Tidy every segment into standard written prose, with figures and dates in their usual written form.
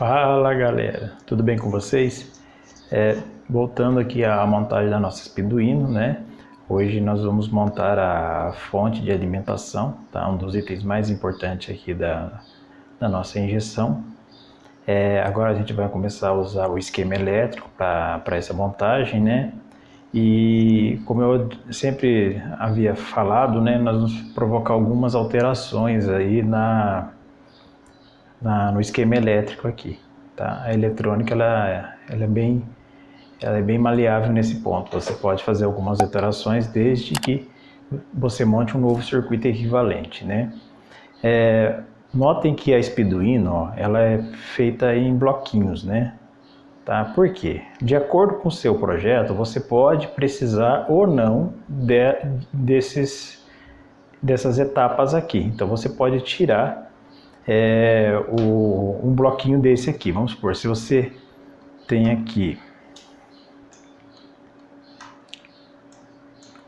Fala galera, tudo bem com vocês? Voltando aqui à montagem da nossa Speeduino, né? Hoje nós vamos montar a fonte de alimentação, tá? Um dos itens mais importantes aqui da nossa injeção. Agora a gente vai começar a usar o esquema elétrico para essa montagem, né? E como eu sempre havia falado, né? Nós vamos provocar algumas alterações aí no esquema elétrico aqui, tá? A eletrônica ela é bem maleável nesse ponto. Você pode fazer algumas alterações desde que você monte um novo circuito equivalente, né? Notem que a Speeduino, ó, ela é feita em bloquinhos, né? Tá? Por quê? De acordo com o seu projeto, você pode precisar ou não dessas etapas aqui. Então você pode tirar um bloquinho desse aqui. Vamos supor, se você tem aqui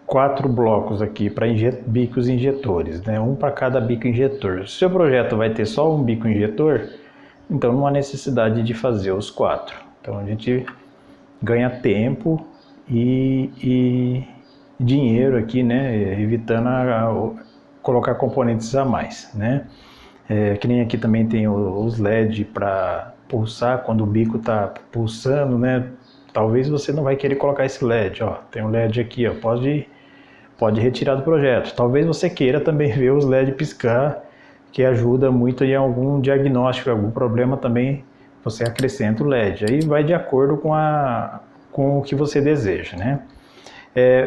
4 blocos aqui para bicos injetores, né? Um para cada bico injetor. Se o seu projeto vai ter só um bico injetor, então não há necessidade de fazer os 4. Então a gente ganha tempo e dinheiro aqui, né? Evitando colocar componentes a mais, né? Que nem aqui também tem os LED para pulsar quando o bico está pulsando, né? Talvez você não vai querer colocar esse LED, ó. Tem um LED aqui, ó. Pode retirar do projeto. Talvez você queira também ver os LED piscar, que ajuda muito em algum diagnóstico, algum problema também, você acrescenta o LED. Aí vai de acordo com o que você deseja, né?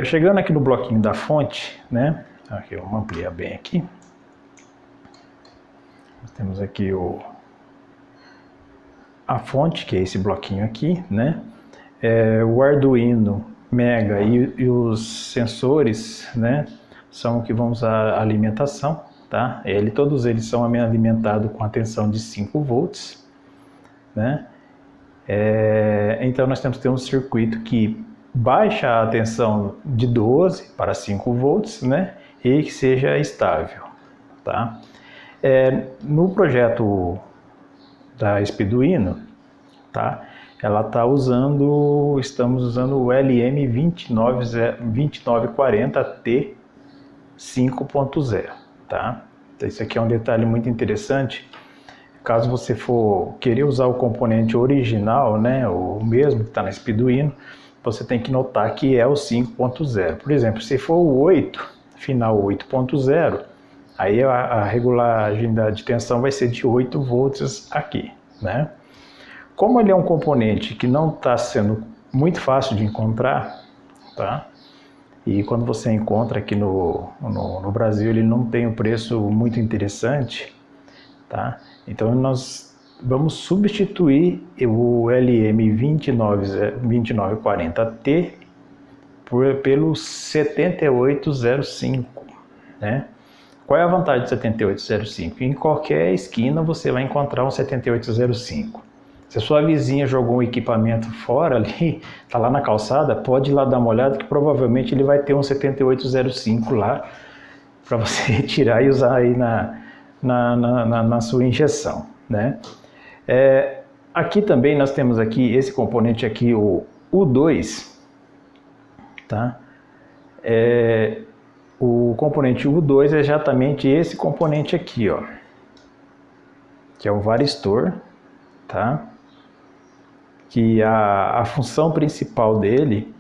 Chegando aqui no bloquinho da fonte, né? Aqui, vamos ampliar bem aqui. Nós temos aqui a fonte, que é esse bloquinho aqui, né? O Arduino Mega e os sensores, né? São o que vão usar a alimentação, tá? Todos eles são alimentados com a tensão de 5 volts, né? Então nós temos que ter um circuito que baixa a tensão de 12 para 5 volts, né? E que seja estável, tá? No projeto da Speeduino, tá? Estamos usando o LM2940T 5.0, tá? Então, isso aqui é um detalhe muito interessante. Caso você for querer usar o componente original, né, o mesmo que está na Speeduino, você tem que notar que é o 5.0. Por exemplo, se for o 8, final 8.0, aí a regulagem de tensão vai ser de 8 volts aqui, né? Como ele é um componente que não está sendo muito fácil de encontrar, tá? E quando você encontra aqui no Brasil, ele não tem um preço muito interessante, tá? Então nós vamos substituir o LM2940T pelo 7805, né? Qual é a vantagem do 7805? Em qualquer esquina você vai encontrar um 7805. Se a sua vizinha jogou um equipamento fora ali, tá lá na calçada, pode ir lá dar uma olhada que provavelmente ele vai ter um 7805 lá para você retirar e usar aí na sua injeção, né? Aqui também nós temos aqui esse componente aqui, o U2, tá? O componente U2 é exatamente esse componente aqui, ó, que é o varistor, tá? Que a função principal dele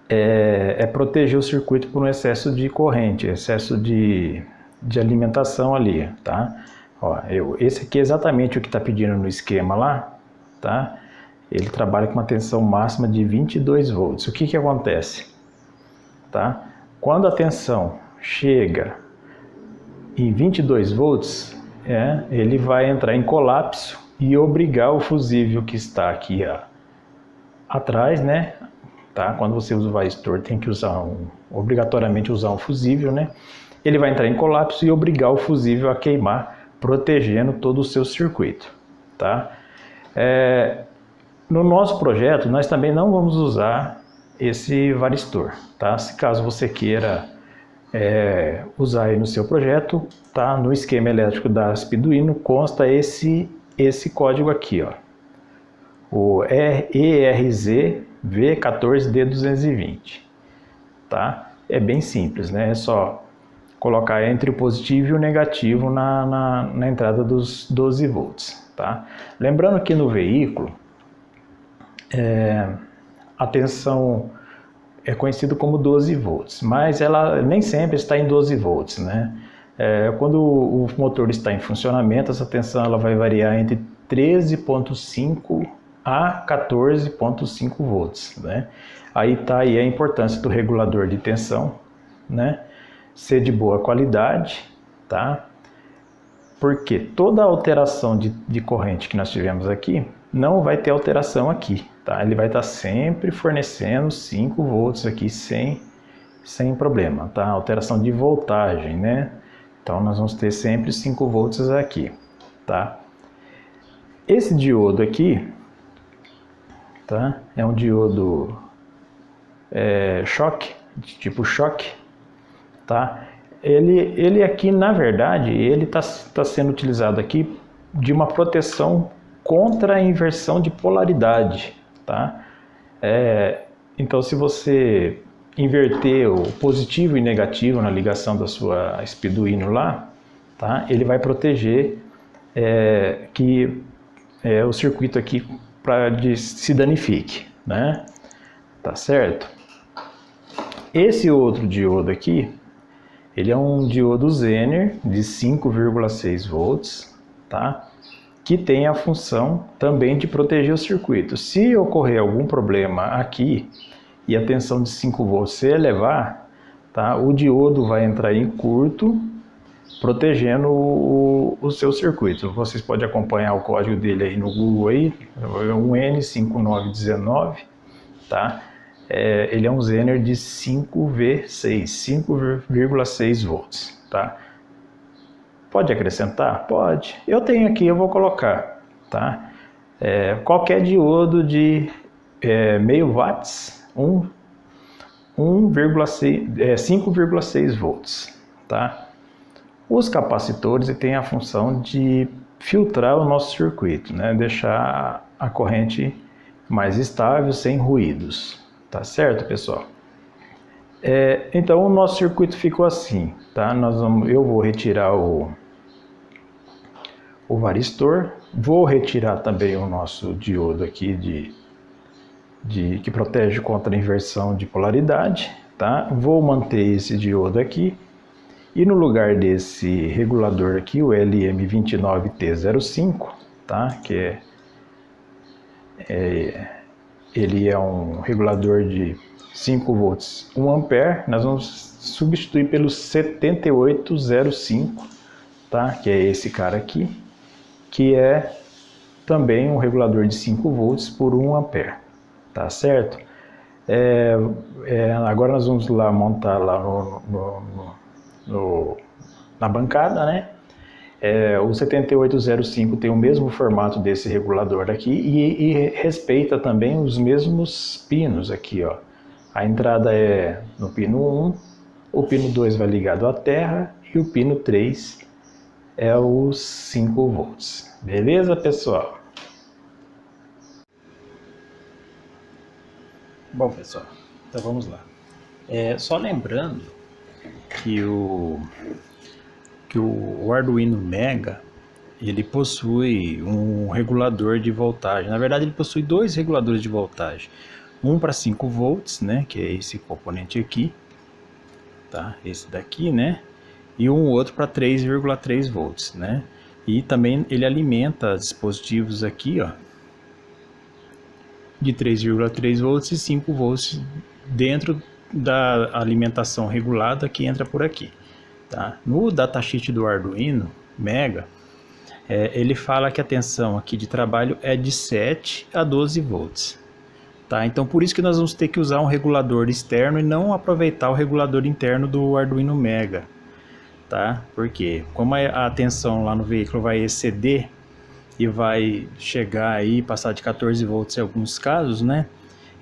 é proteger o circuito por um excesso de corrente, excesso de alimentação ali, tá? Ó, esse aqui é exatamente o que está pedindo no esquema lá, tá? Ele trabalha com uma tensão máxima de 22 volts. O que acontece? Tá? Quando a tensão chega em 22 volts, ele vai entrar em colapso e obrigar o fusível que está aqui atrás, né? Tá? Quando você usa o varistor, tem que obrigatoriamente usar um fusível, né? Ele vai entrar em colapso e obrigar o fusível a queimar, protegendo todo o seu circuito, tá? No nosso projeto, nós também não vamos usar esse varistor, tá? Se caso você queira usar aí no seu projeto, tá? No esquema elétrico da Speeduino consta esse código aqui, ó, o ERZ V14D220, tá? É bem simples, né? É só colocar entre o positivo e o negativo na entrada dos 12 volts, tá? Lembrando que no veículo, a tensão é conhecido como 12 volts, mas ela nem sempre está em 12 volts, né? Quando o motor está em funcionamento, essa tensão ela vai variar entre 13,5 a 14,5 volts, né? Aí está aí a importância do regulador de tensão, né? Ser de boa qualidade, tá? Porque toda alteração de corrente que nós tivemos aqui, não vai ter alteração aqui, tá? Ele vai estar sempre fornecendo 5 volts aqui sem problema, tá? Alteração de voltagem, né? Então nós vamos ter sempre 5 volts aqui, tá? Esse diodo aqui, tá? É um diodo choque, de tipo choque, tá? Ele aqui, na verdade, ele está sendo utilizado aqui de uma proteção contra a inversão de polaridade, tá? Então, se você inverter o positivo e negativo na ligação da sua Speeduino lá, tá? Ele vai proteger que o circuito aqui se danifique, né? Tá certo? Esse outro diodo aqui, ele é um diodo Zener de 5,6 volts, tá? Que tem a função também de proteger o circuito. Se ocorrer algum problema aqui e a tensão de 5 volts se elevar, tá? O diodo vai entrar em curto, protegendo o seu circuito. Vocês podem acompanhar o código dele aí no Google, aí, um N5919, tá? Ele é um Zener de 5V6, 5,6 volts, tá? Pode acrescentar? Pode. Eu tenho aqui, eu vou colocar, tá? Qualquer diodo de meio watts, 5,6 volts, tá? Os capacitores têm a função de filtrar o nosso circuito, né? Deixar a corrente mais estável, sem ruídos. Tá certo, pessoal? Então o nosso circuito ficou assim, tá? Eu vou retirar o varistor, vou retirar também o nosso diodo aqui que protege contra a inversão de polaridade, tá? Vou manter esse diodo aqui e no lugar desse regulador aqui, o LM29T05, tá? Que ele é um regulador de 5 volts 1 ampere, nós vamos substituir pelo 7805, tá? Que é esse cara aqui, que é também um regulador de 5 volts por 1 ampere, tá certo? Agora nós vamos lá montar lá na bancada, né? O 7805 tem o mesmo formato desse regulador aqui e respeita também os mesmos pinos aqui, ó. A entrada é no pino 1, o pino 2 vai ligado à terra e o pino 3 é os 5 volts. Beleza, pessoal? Bom, pessoal, então vamos lá. Só lembrando que o Arduino Mega, ele possui um regulador de voltagem. Na verdade, ele possui dois reguladores de voltagem. Um para 5 volts, né, que é esse componente aqui, tá? Esse daqui, né? E um outro para 3,3 volts, né? E também ele alimenta dispositivos aqui, ó, de 3,3 volts e 5 volts dentro da alimentação regulada que entra por aqui. Tá? No datasheet do Arduino Mega, ele fala que a tensão aqui de trabalho é de 7 a 12 volts. Tá? Então por isso que nós vamos ter que usar um regulador externo e não aproveitar o regulador interno do Arduino Mega. Tá? Porque como a tensão lá no veículo vai exceder e vai chegar aí, passar de 14 volts em alguns casos, né?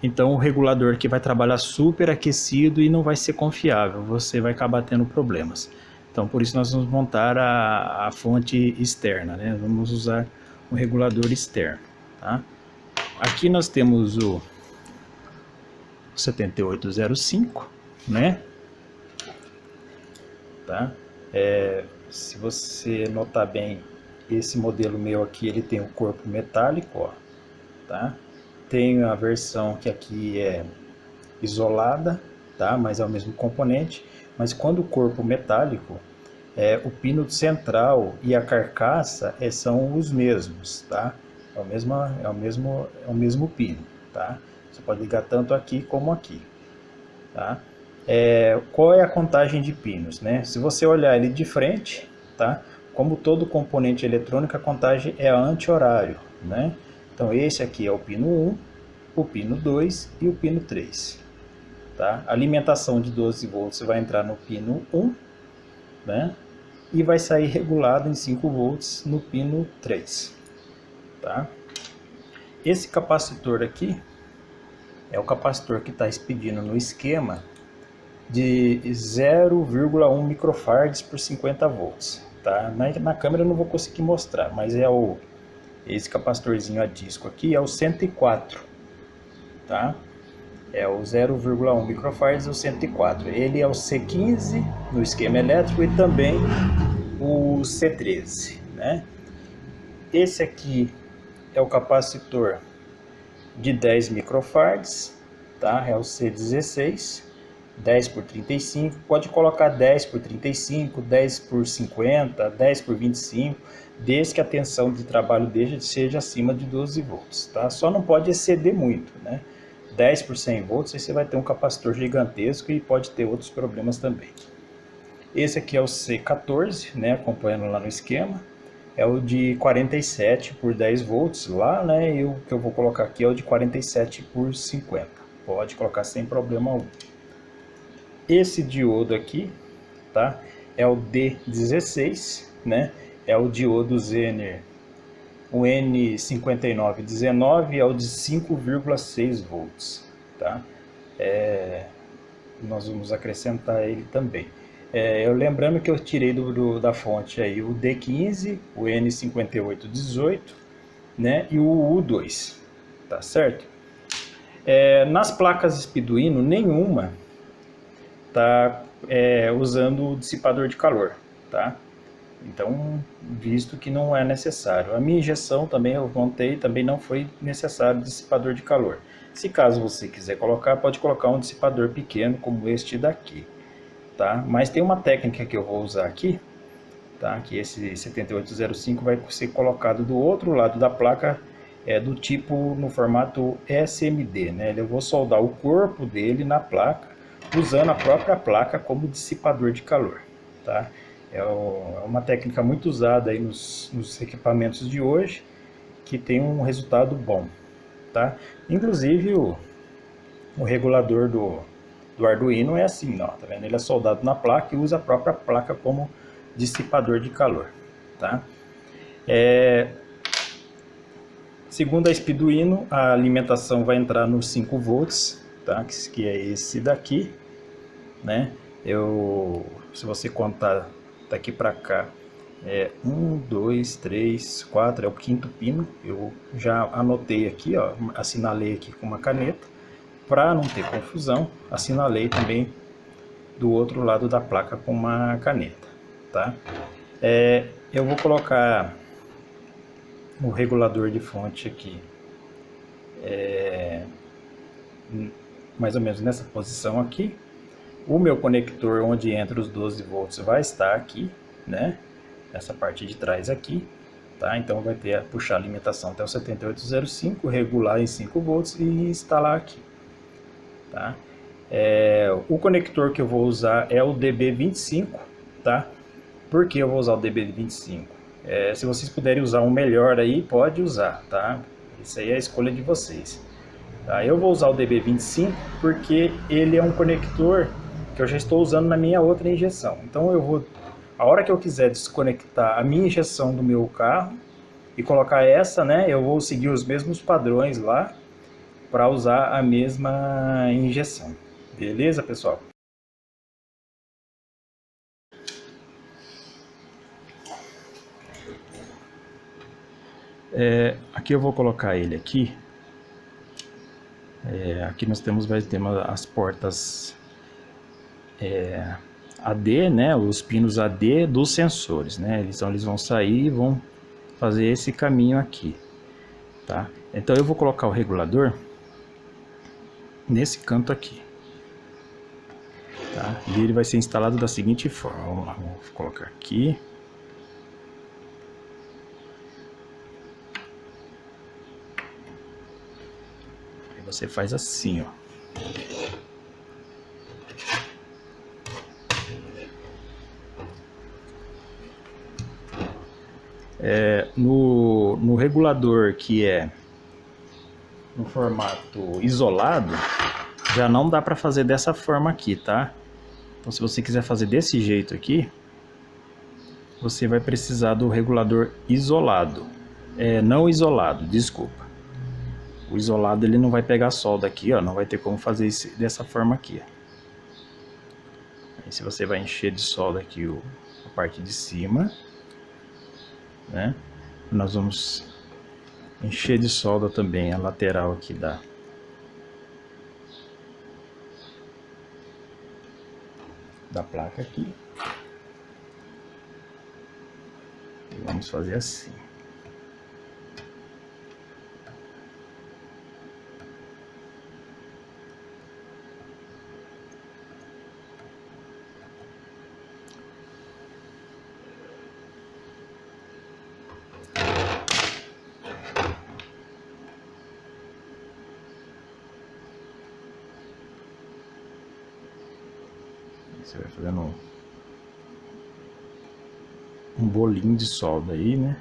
Então o regulador que vai trabalhar super aquecido e não vai ser confiável, você vai acabar tendo problemas. Então por isso nós vamos montar a fonte externa, né? Vamos usar um regulador externo, tá? Aqui nós temos o 7805, né? Tá? Se você notar bem, esse modelo meu aqui, ele tem o corpo metálico, ó, tá? Tem a versão que aqui é isolada, tá? Mas é o mesmo componente. Mas quando o corpo metálico, o pino central e a carcaça são os mesmos, tá? É o mesmo pino, tá? Você pode ligar tanto aqui como aqui, tá? Qual é a contagem de pinos, né? Se você olhar ele de frente, tá? Como todo componente eletrônico, a contagem é anti-horário, né? Então esse aqui é o pino 1, o pino 2 e o pino 3. Tá? A alimentação de 12 volts vai entrar no pino 1, né? E vai sair regulado em 5 volts no pino 3. Tá? Esse capacitor aqui é o capacitor que está expedindo no esquema de 0,1 microfarads por 50 volts. Tá? Na câmera eu não vou conseguir mostrar, mas esse capacitorzinho a disco aqui é o 104. Tá? É o 0,1 microfarads, o 104. Ele é o C15 no esquema elétrico e também o C13, né? Esse aqui é o capacitor de 10 microfarads, tá? É o C16, 10 por 35. Pode colocar 10 por 35, 10 por 50, 10 por 25, desde que a tensão de trabalho dele seja acima de 12 volts, tá? Só não pode exceder muito, né? 10 por 100 volts, aí você vai ter um capacitor gigantesco e pode ter outros problemas também. Esse aqui é o C14, né, acompanhando lá no esquema, é o de 47 por 10 volts lá, né, e o que eu vou colocar aqui é o de 47 por 50, pode colocar sem problema algum. Esse diodo aqui, tá, é o D16, né, é o diodo Zener, o N5919 é o de 5,6 volts, tá? Nós vamos acrescentar ele também. Eu lembrando que eu tirei da fonte aí o D15, o N5818, né, e o U2, tá certo? Nas placas Speeduino, nenhuma tá usando o dissipador de calor, tá? Então, visto que não é necessário. A minha injeção também eu montei, também não foi necessário dissipador de calor. Se caso você quiser colocar, pode colocar um dissipador pequeno como este daqui, tá? Mas tem uma técnica que eu vou usar aqui, tá? Que esse 7805 vai ser colocado do outro lado da placa, do tipo no formato SMD, né? Eu vou soldar o corpo dele na placa, usando a própria placa como dissipador de calor, tá? É uma técnica muito usada aí nos equipamentos de hoje, que tem um resultado bom, tá? Inclusive o regulador do Arduino é assim, ó, tá vendo? Ele é soldado na placa e usa a própria placa como dissipador de calor, tá? Segundo a Speeduino, a alimentação vai entrar nos 5 volts, tá? Que é esse daqui, né? Se você contar daqui para cá, 1, 2, 3, 4, é o quinto pino. Eu já anotei aqui, ó, assinalei aqui com uma caneta, para não ter confusão, assinalei também do outro lado da placa com uma caneta, tá? Eu vou colocar o regulador de fonte aqui, mais ou menos nessa posição aqui. O meu conector onde entra os 12 volts vai estar aqui, né? Nessa parte de trás aqui, tá? Então vai puxar a alimentação até o 7805, regular em 5 volts e instalar aqui, tá? O conector que eu vou usar é o DB25, tá? Por que eu vou usar o DB25? Se vocês puderem usar um melhor aí, pode usar, tá? Isso aí é a escolha de vocês. Tá? Eu vou usar o DB25 porque ele é um conector que eu já estou usando na minha outra injeção. Então a hora que eu quiser desconectar a minha injeção do meu carro e colocar essa, né, eu vou seguir os mesmos padrões lá para usar a mesma injeção. Beleza, pessoal? Aqui eu vou colocar ele aqui, Aqui nós temos as portas AD, né, os pinos AD dos sensores, né, eles vão sair e vão fazer esse caminho aqui, tá? Então eu vou colocar o regulador nesse canto aqui, tá? E ele vai ser instalado da seguinte forma, vamos lá, vou colocar aqui. Aí você faz assim, ó. No regulador que é no formato isolado, já não dá para fazer dessa forma aqui, tá? Então se você quiser fazer desse jeito aqui, você vai precisar do regulador isolado. Não isolado, desculpa. O isolado ele não vai pegar solda aqui, ó, não vai ter como fazer isso dessa forma aqui. Aí se você vai encher de solda aqui a parte de cima, né? Nós vamos encher de solda também a lateral aqui da placa aqui. E vamos fazer assim. Você vai fazendo um bolinho de solda aí, né?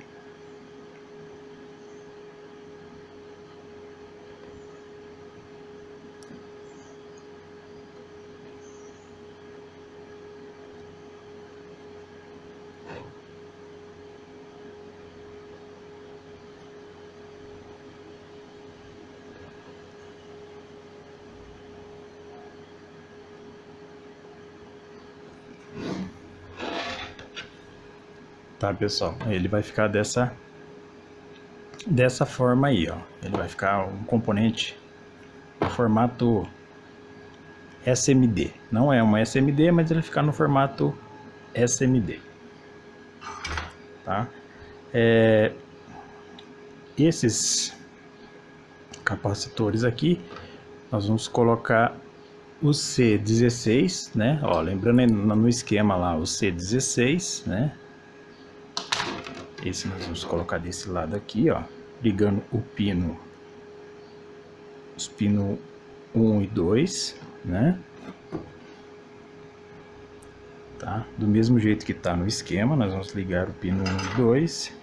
Tá, pessoal? Ele vai ficar dessa forma aí, ó. Ele vai ficar um componente no formato SMD. Não é uma SMD, mas ele vai ficar no formato SMD. Tá? Esses capacitores aqui, nós vamos colocar o C16, né? Ó, lembrando no esquema lá, o C16, né? Esse nós vamos colocar desse lado aqui, ó, ligando os pinos 1 e 2, né? Tá? Do mesmo jeito que tá no esquema, nós vamos ligar o pino 1 e 2.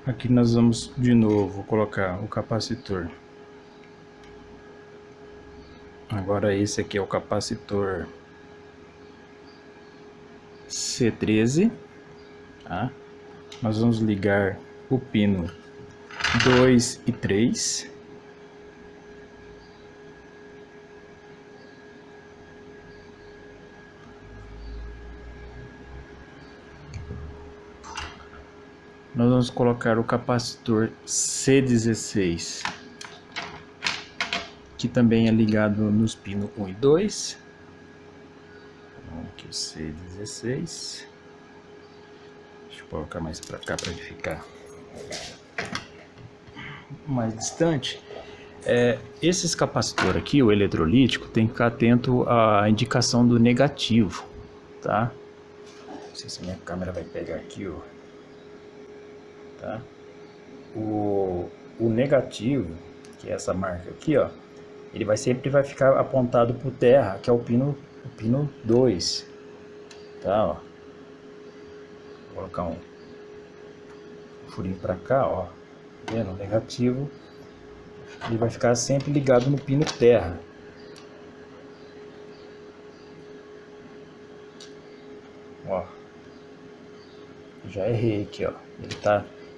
Aqui nós vamos de novo colocar o capacitor. Agora esse aqui é o capacitor C13, tá? Nós vamos ligar o pino 2 e 3. Nós vamos colocar o capacitor C16, que também é ligado nos pinos 1 e 2. Aqui o C16. Deixa eu colocar mais para cá para ele ficar mais distante. Esses capacitores aqui, o eletrolítico, tem que ficar atento à indicação do negativo, tá? Não sei se a minha câmera vai pegar aqui, ó. Tá? O negativo, que é essa marca aqui, ó, ele sempre vai ficar apontado para o terra, que é o pino 2, tá? Ó. Vou colocar um furinho para cá, ó, vendo? O negativo, ele vai ficar sempre ligado no pino terra. Ó, já errei aqui, ó.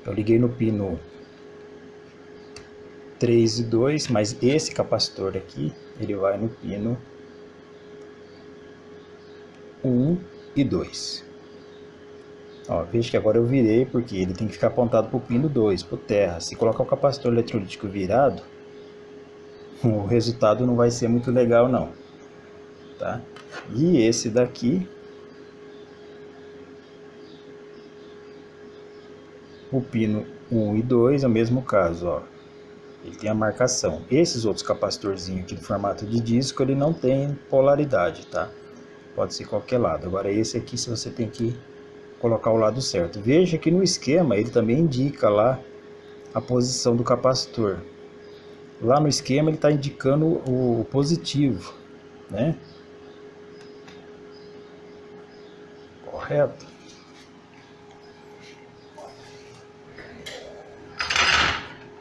Eu liguei no pino 3 e 2, mas esse capacitor aqui, ele vai no pino 1 e 2. Ó, veja que agora eu virei porque ele tem que ficar apontado para o pino 2, para o terra. Se colocar o capacitor eletrolítico virado, o resultado não vai ser muito legal não, tá? E esse daqui, o pino 1 e 2 é o mesmo caso, ó. Ele tem a marcação. Esses outros capacitorzinhos aqui do formato de disco, ele não tem polaridade, tá? Pode ser qualquer lado. Agora esse aqui, se você tem que colocar o lado certo. Veja que no esquema ele também indica lá a posição do capacitor. Lá no esquema ele está indicando o positivo, né? Correto?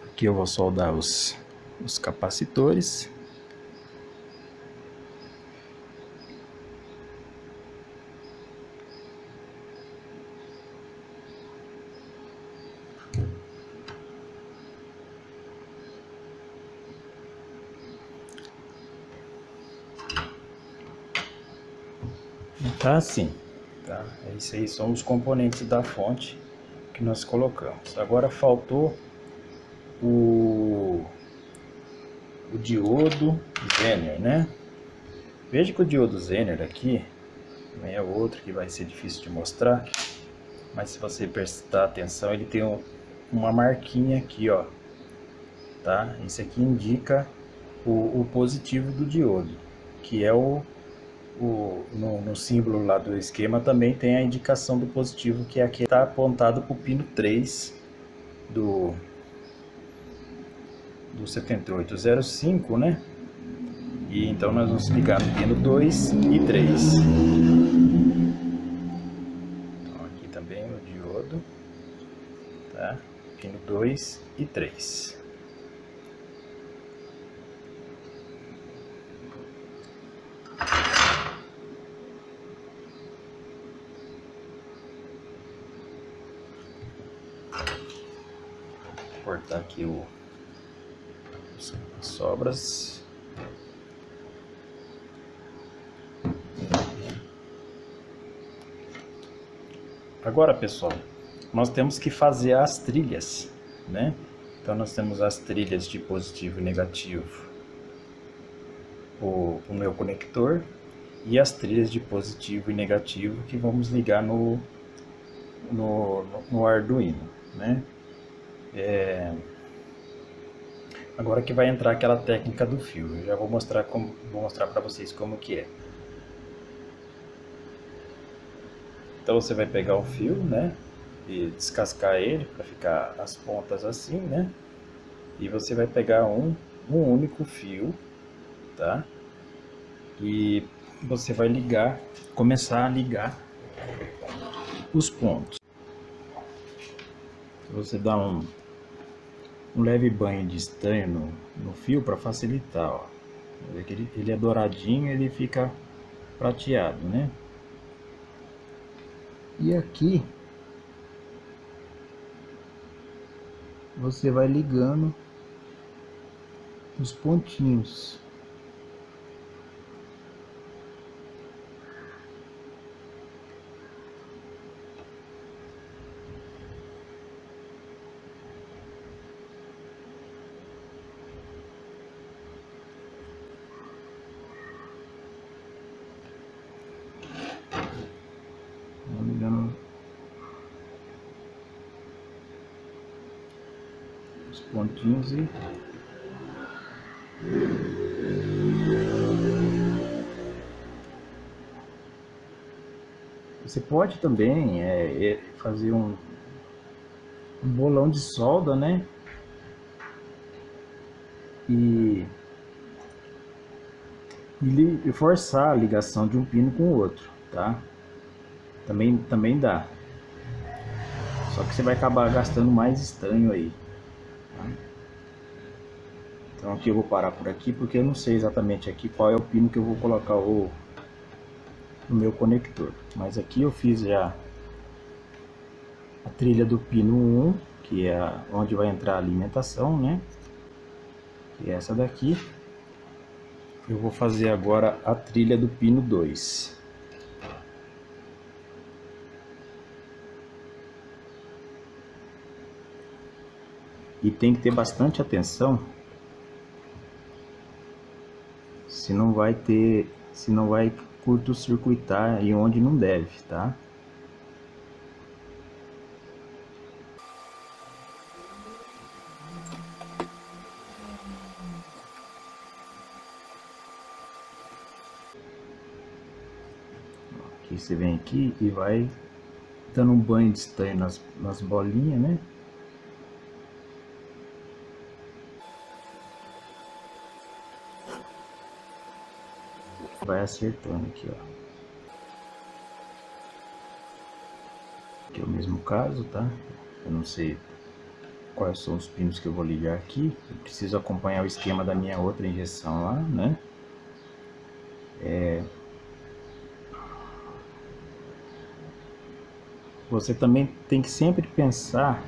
Aqui eu vou soldar os capacitores. Tá assim, tá? Esses aí são os componentes da fonte que nós colocamos. Agora faltou o diodo Zener, né? Veja que o diodo Zener aqui também é outro que vai ser difícil de mostrar, mas se você prestar atenção, ele tem uma marquinha aqui, ó, tá? Isso aqui indica o positivo do diodo, que é no símbolo lá do esquema também tem a indicação do positivo, que é aqui está apontado para o pino 3 do 7805, né? E então nós vamos ligar no pino 2 e 3. Então aqui também o diodo, tá? Pino 2 e 3. Vou cortar aqui as sobras. Agora, pessoal, nós temos que fazer as trilhas, né? Então nós temos as trilhas de positivo e negativo, o meu conector, e as trilhas de positivo e negativo que vamos ligar no Arduino, né? Agora que vai entrar aquela técnica do fio, eu já vou mostrar para vocês como que é. Então você vai pegar o fio, né, e descascar ele para ficar as pontas assim, né, e você vai pegar um único fio, tá, e você vai começar a ligar os pontos. Você dá um leve banho de estanho no fio para facilitar, ó. Ele é douradinho, ele fica prateado, né? E aqui você vai ligando os pontinhos. Ligando os pontinhos e você pode também fazer um bolão de solda, né? E forçar a ligação de um pino com o outro, tá? Também dá. Só que você vai acabar gastando mais estanho aí, tá? Então aqui eu vou parar por aqui porque eu não sei exatamente aqui qual é o pino que eu vou colocar no meu conector. Mas aqui eu fiz já a trilha do pino 1, que é onde vai entrar a alimentação, né? E essa daqui eu vou fazer agora a trilha do pino 2. E tem que ter bastante atenção, se não vai curto-circuitar e onde não deve, tá? Aqui você vem aqui e vai dando um banho de estanho nas bolinhas, né? Vai acertando aqui, ó. Aqui é o mesmo caso, tá? Eu não sei quais são os pinos que eu vou ligar aqui. Eu preciso acompanhar o esquema da minha outra injeção lá, né? Você também tem que sempre pensar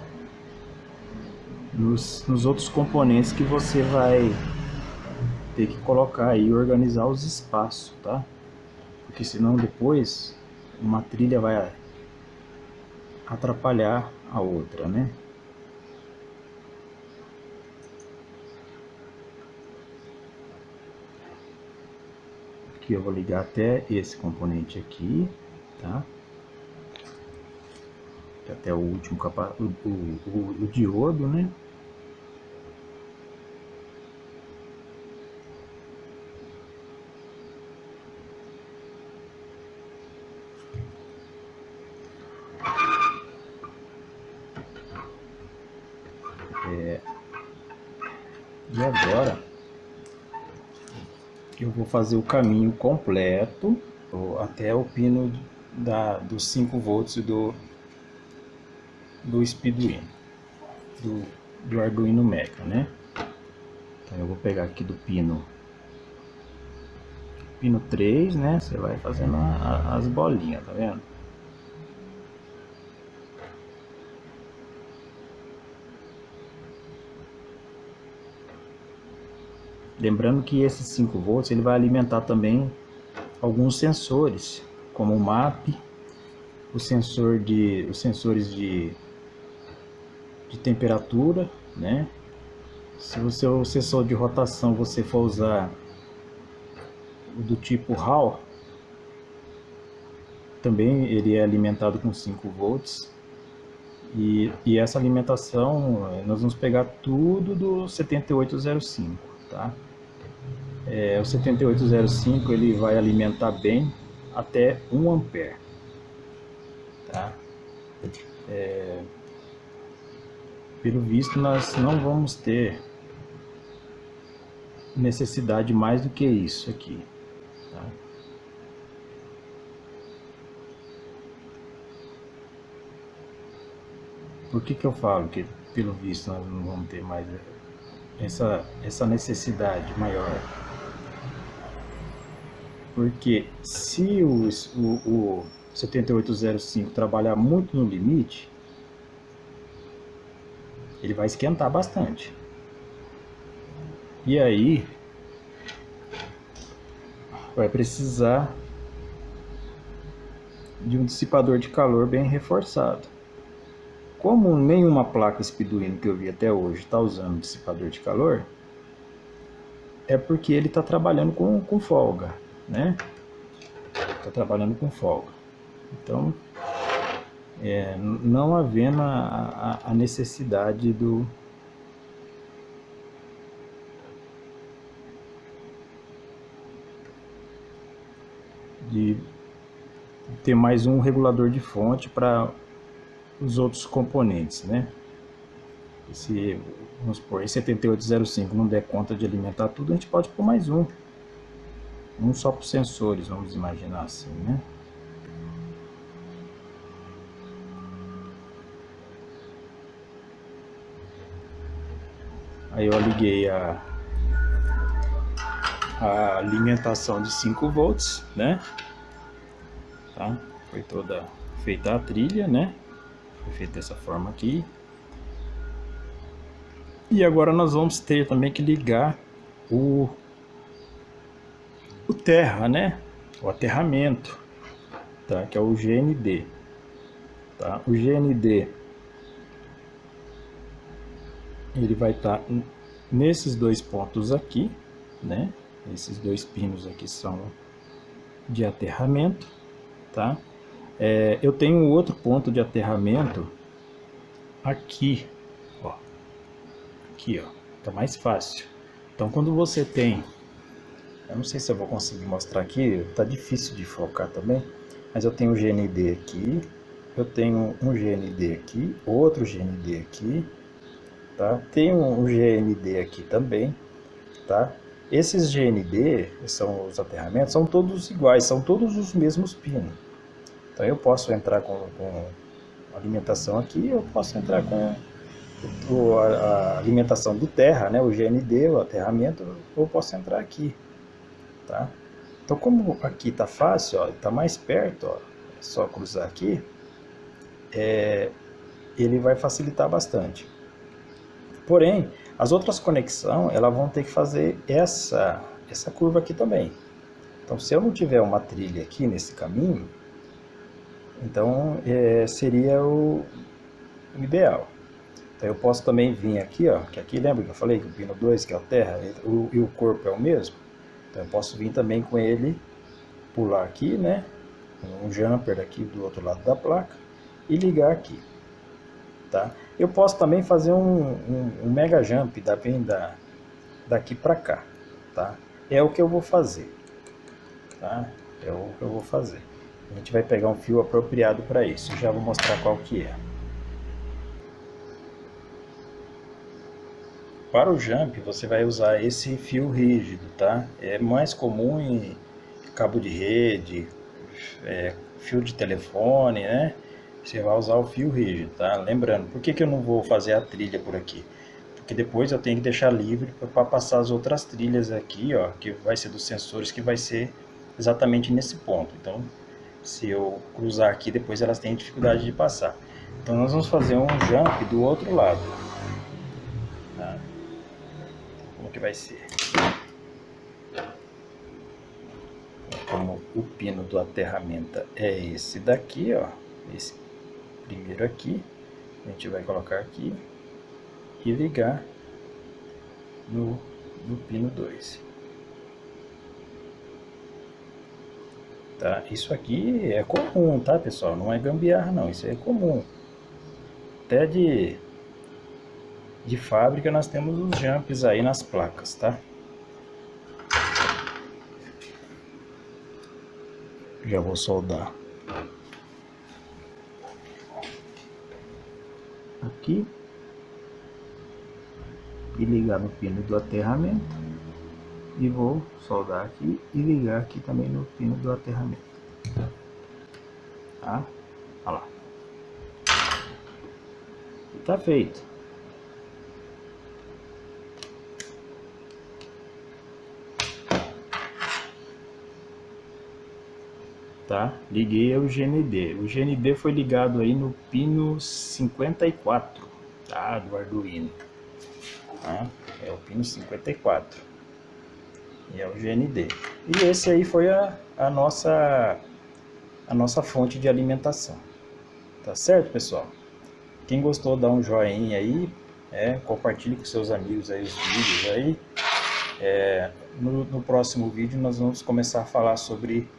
nos outros componentes que você vai ter que colocar aí e organizar os espaços, tá? Porque senão depois uma trilha vai atrapalhar a outra, né? Aqui eu vou ligar até esse componente aqui, tá? Até o último o diodo, né? E agora eu vou fazer o caminho completo até o pino dos 5 volts do Speedwin, do Arduino Meca, né? Então eu vou pegar aqui do pino 3, né? Você vai fazendo as bolinhas, tá vendo? Lembrando que esse 5 volts ele vai alimentar também alguns sensores, como o MAP, os sensores de temperatura, né? Se o sensor de rotação você for usar o do tipo Hall, também ele é alimentado com 5 volts. E essa alimentação, nós vamos pegar tudo do 7805, tá? O 7805 ele vai alimentar bem até 1 ampere, tá? Pelo visto nós não vamos ter necessidade mais do que isso aqui, tá? Por que eu falo que pelo visto nós não vamos ter mais essa necessidade maior? Porque se o 7805 trabalhar muito no limite, ele vai esquentar bastante. E aí vai precisar de um dissipador de calor bem reforçado. Como nenhuma placa Speedwin que eu vi até hoje está usando dissipador de calor, é porque ele está trabalhando com folga, né? Está trabalhando com folga. Então, não havendo a necessidade de ter mais um regulador de fonte para os outros componentes, né? Se, vamos supor, esse 7805 não der conta de alimentar tudo, a gente pode pôr mais um só para os sensores, vamos imaginar assim, né? Aí eu liguei a alimentação de 5 volts, né? Tá? Foi toda feita a trilha, né? Foi feita dessa forma aqui. E agora nós vamos ter também que ligar o terra, né? O aterramento, tá? Que é o GND, tá? O GND ele vai estar nesses dois pontos aqui, né? Esses dois pinos aqui são de aterramento, tá? Eu tenho outro ponto de aterramento aqui, ó. Aqui, ó. Tá mais fácil. Então, quando você tem... Eu não sei se eu vou conseguir mostrar aqui, tá difícil de focar também, mas eu tenho um GND aqui, eu tenho um GND aqui, outro GND aqui, tá? Tem um GND aqui também, tá? Esses GND, são os aterramentos, são todos iguais, são todos os mesmos pinos. Então eu posso entrar com alimentação aqui, eu posso entrar com a alimentação do terra, né? O GND, o aterramento, eu posso entrar aqui, tá? Então como aqui tá fácil, ó, tá mais perto, ó, é só cruzar aqui, ele vai facilitar bastante. Porém, as outras conexões, elas vão ter que fazer essa curva aqui também. Então, se eu não tiver uma trilha aqui nesse caminho, então seria o ideal. Então, eu posso também vir aqui, ó, que aqui lembra que eu falei que o pino 2, que é o terra, e o corpo é o mesmo. Então, eu posso vir também com ele, pular aqui, né, um jumper aqui do outro lado da placa e ligar aqui. Tá? Eu posso também fazer um mega jump daqui para cá, tá? É o que eu vou fazer, tá? É o que eu vou fazer. A gente vai pegar um fio apropriado para isso. Já vou mostrar qual que é. Para o jump você vai usar esse fio rígido, tá? É mais comum em cabo de rede, fio de telefone, né? Você vai usar o fio rígido, tá? Lembrando, por que eu não vou fazer a trilha por aqui? Porque depois eu tenho que deixar livre para passar as outras trilhas aqui, ó, que vai ser dos sensores, que vai ser exatamente nesse ponto. Então, se eu cruzar aqui, depois elas têm dificuldade de passar. Então, nós vamos fazer um jump do outro lado. Tá? Como que vai ser? Como o pino do aterramento é esse daqui, ó, esse primeiro aqui, a gente vai colocar aqui e ligar no pino 2. Tá? Isso aqui é comum, tá, pessoal? Não é gambiarra, não. Isso é comum. Até de fábrica nós temos os jumps aí nas placas, tá? Já vou soldar aqui e ligar no pino do aterramento, e vou soldar aqui e ligar aqui também no pino do aterramento, tá? Olha lá, e tá feito. Tá? Liguei o GND. O GND foi ligado aí no pino 54, tá? Do Arduino. Tá? É o pino 54. E é o GND. E esse aí foi a nossa fonte de alimentação. Tá certo, pessoal? Quem gostou, dá um joinha aí. Compartilhe com seus amigos aí os vídeos aí. No próximo vídeo nós vamos começar a falar sobre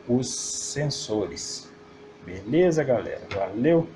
os sensores. Beleza, galera? Valeu!